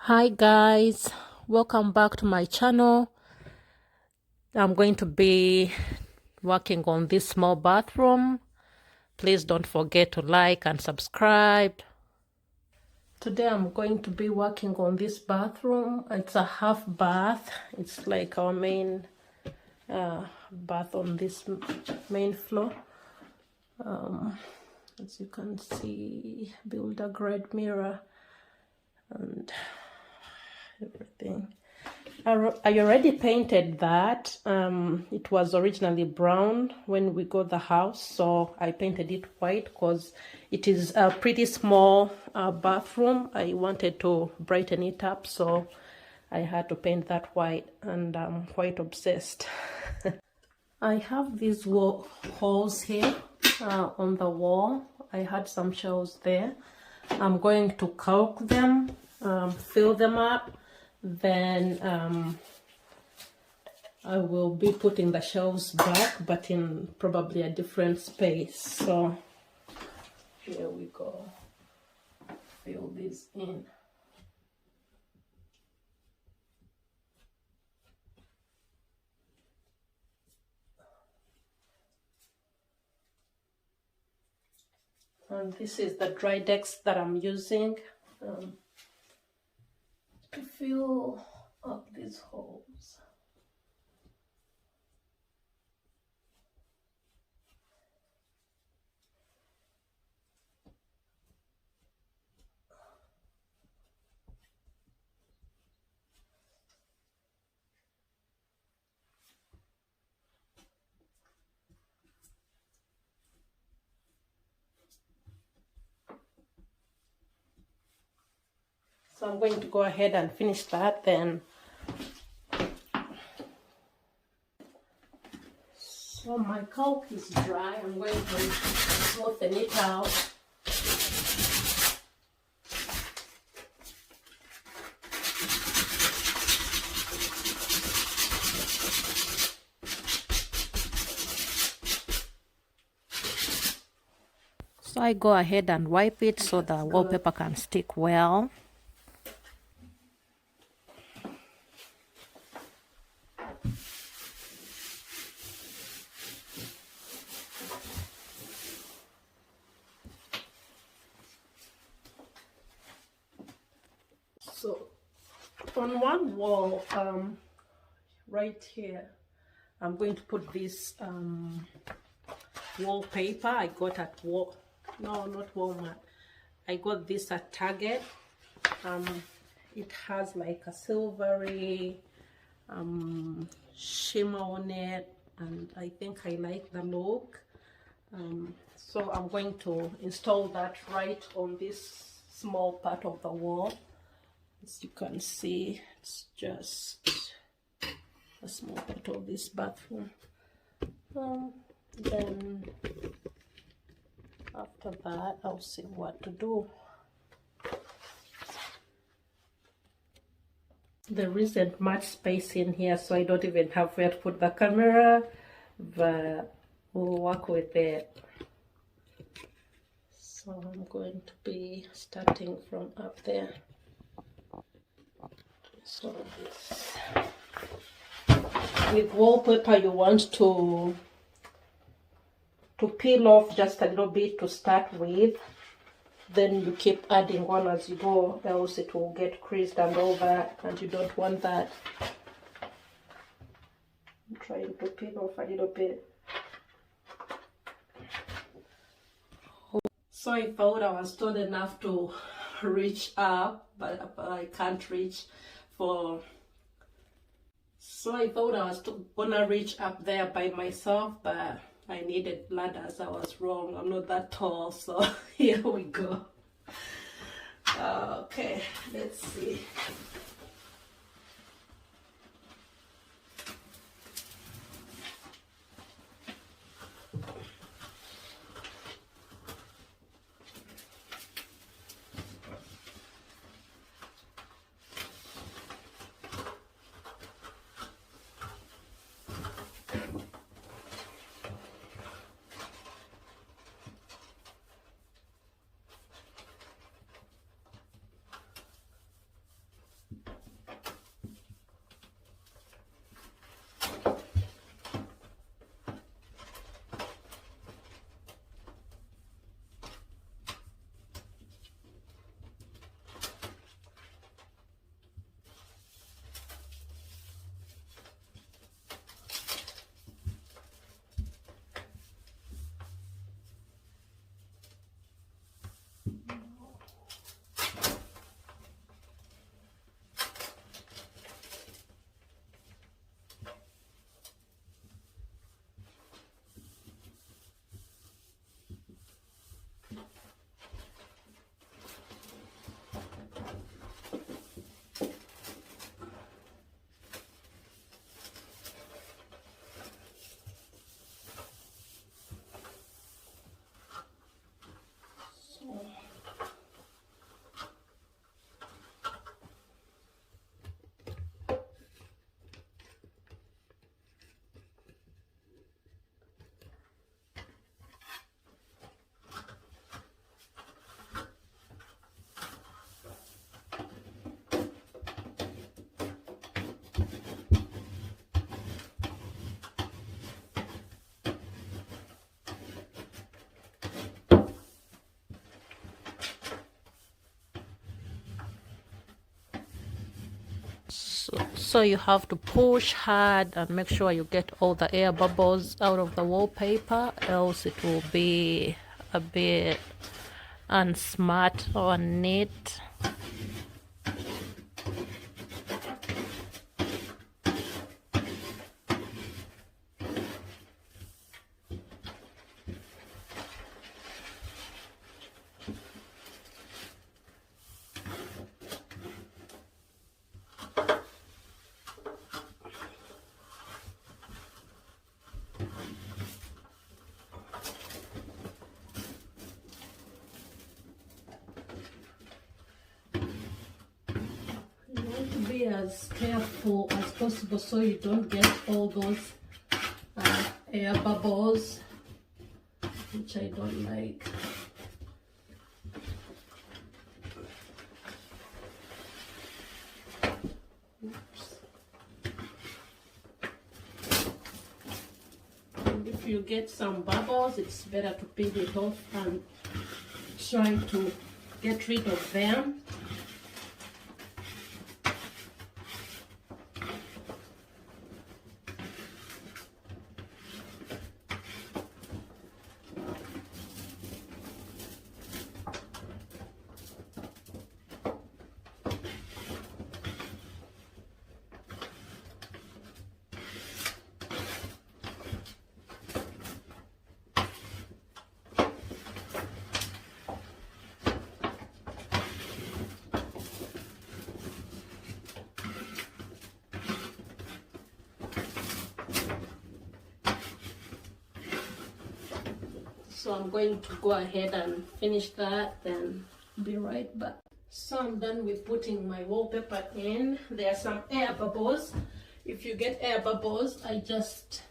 Hi guys, welcome back to my channel. I'm going to be working on this small bathroom. Please don't forget to like and subscribe. Today I'm going to be working on this bathroom. It's a half bath. It's like our main bath on this main floor. As you can see, builder grade mirror and everything. I already painted that. It was originally brown when we got the house, so I painted it white because it is a pretty small bathroom. I wanted to brighten it up, so I had to paint that white, and I'm quite obsessed. I have these holes here on the wall. I had some shelves there. I'm going to caulk them, fill them up. Then I will be putting the shelves back, but in probably a different space. So here we go. Fill this in. And this is the dry decks that I'm using to fill up these holes. So I'm going to go ahead and finish that then. So my caulk is dry. I'm going to smoothen it out. So I go ahead and wipe it so the wallpaper can stick well. So on one wall, right here, I'm going to put this wallpaper I got at not Walmart. I got this at Target. It has like a silvery shimmer on it, and I think I like the look. So I'm going to install that right on this small part of the wall. As you can see, it's just a small part of this bathroom. Then after that, I'll see what to do. There isn't much space in here, so I don't even have where to put the camera, but we'll work with it. So I'm going to be starting from up there. So this, with wallpaper, you want to peel off just a little bit to start with. Then you keep adding on as you go, else it will get creased and all that, and you don't want that. I'm trying to peel off a little bit. So I thought I was tall enough to reach up, but I can't reach for. So I thought I was gonna reach up there by myself, but I needed ladders. I was wrong. I'm not that tall, so here we go. Okay, let's see. So you have to push hard and make sure you get all the air bubbles out of the wallpaper, else it will be a bit unsmart or neat. Be as careful as possible so you don't get all those air bubbles, which I don't like. Oops. And if you get some bubbles, it's better to peel it off and try to get rid of them. So I'm going to go ahead and finish that, then be right back. So I'm done with putting my wallpaper in. There are some air bubbles. If you get air bubbles, I just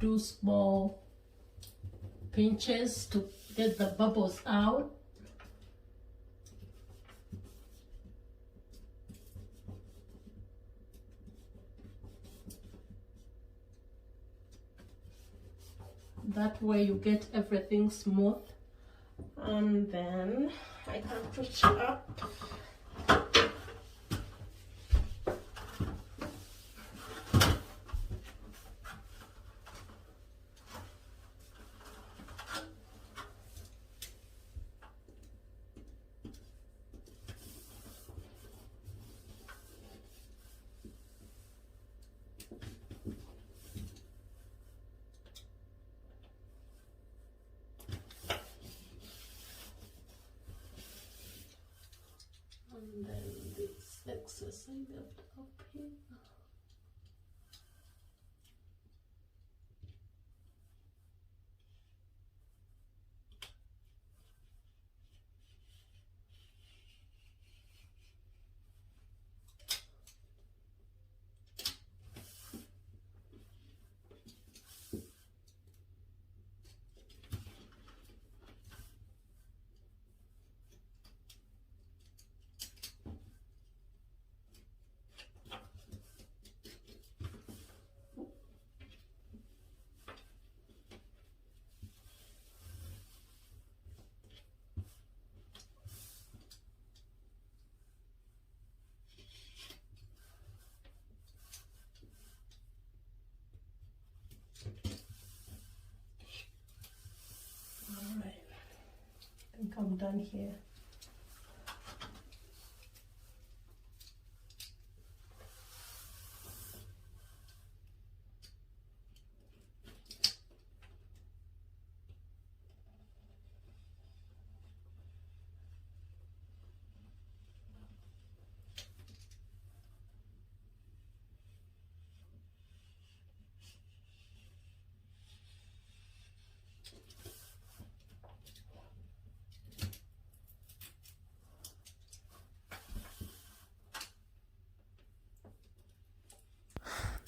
do small pinches to get the bubbles out. That way you get everything smooth, and then I can push up. And then this excess I left up here. Alright, I think I'm done here.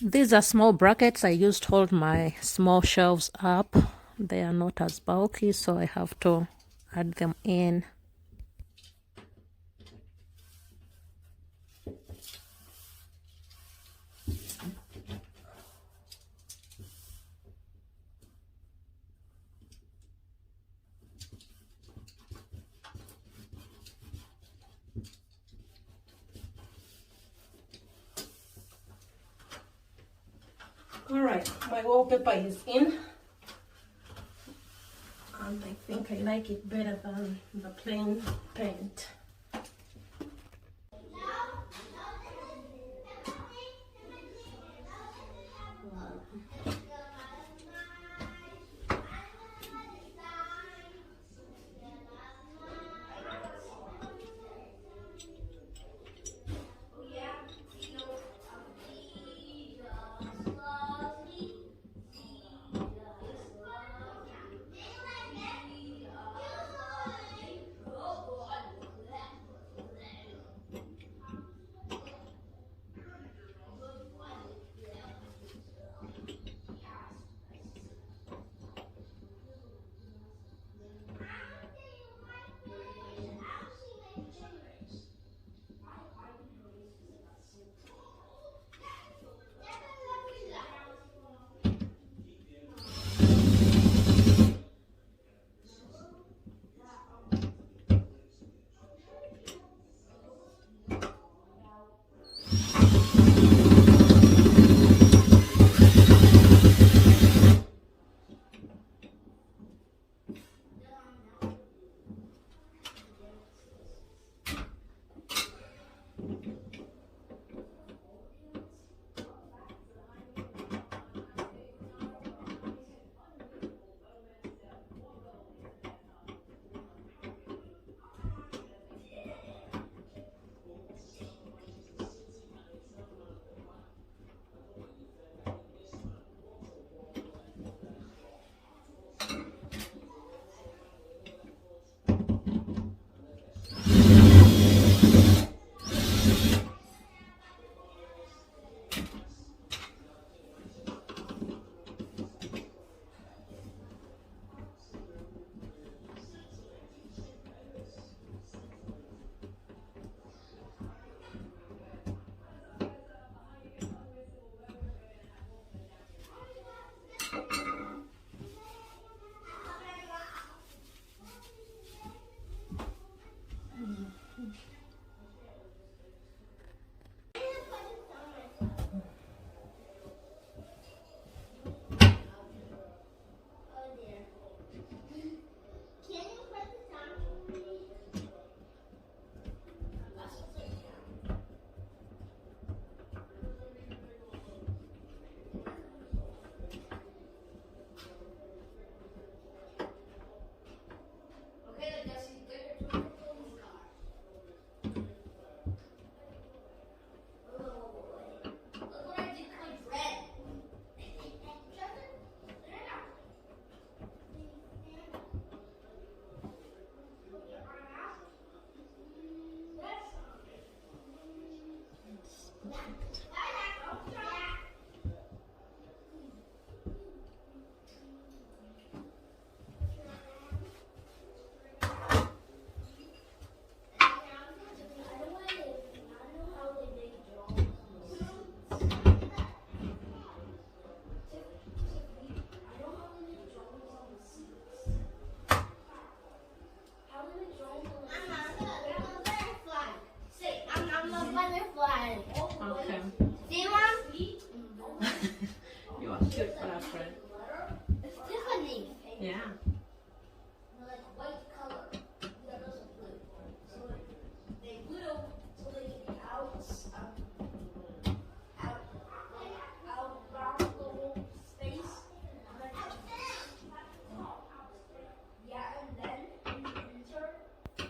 These are small brackets I use to hold my small shelves up. They are not as bulky, so I have to add them in. All right, my wallpaper is in, and I think I like it better than the plain paint.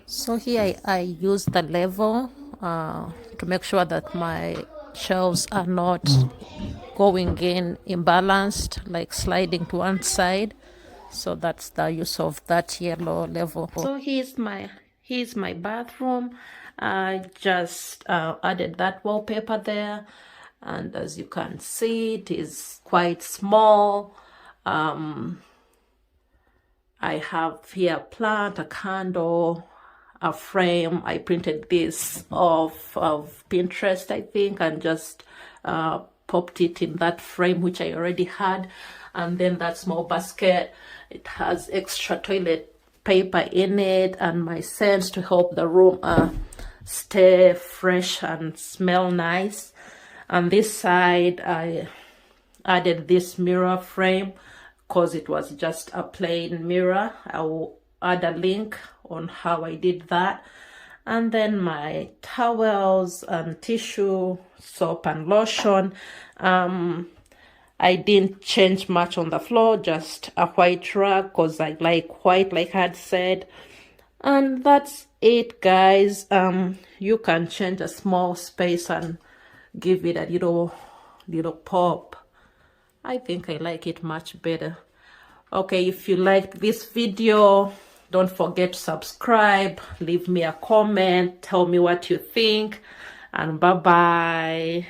So here I use the level to make sure that my shelves are not going in imbalanced, like sliding to one side. So that's the use of that yellow level. So here's my bathroom. I just added that wallpaper there, and as you can see, it is quite small. I have here a plant, a candle, a frame. I printed this off of Pinterest, I think, and just popped it in that frame, which I already had. And then that small basket, it has extra toilet paper in it, and my scents to help the room stay fresh and smell nice. On this side, I added this mirror frame because it was just a plain mirror. I will add a link on how I did that. And then my towels and tissue, soap and lotion. I didn't change much on the floor, just a white rug because I like white, like I had said. And that's it, guys. You can change a small space and give it a little pop. I think I like it much better. Okay, if you liked this video, don't forget to subscribe, leave me a comment, tell me what you think, and bye-bye.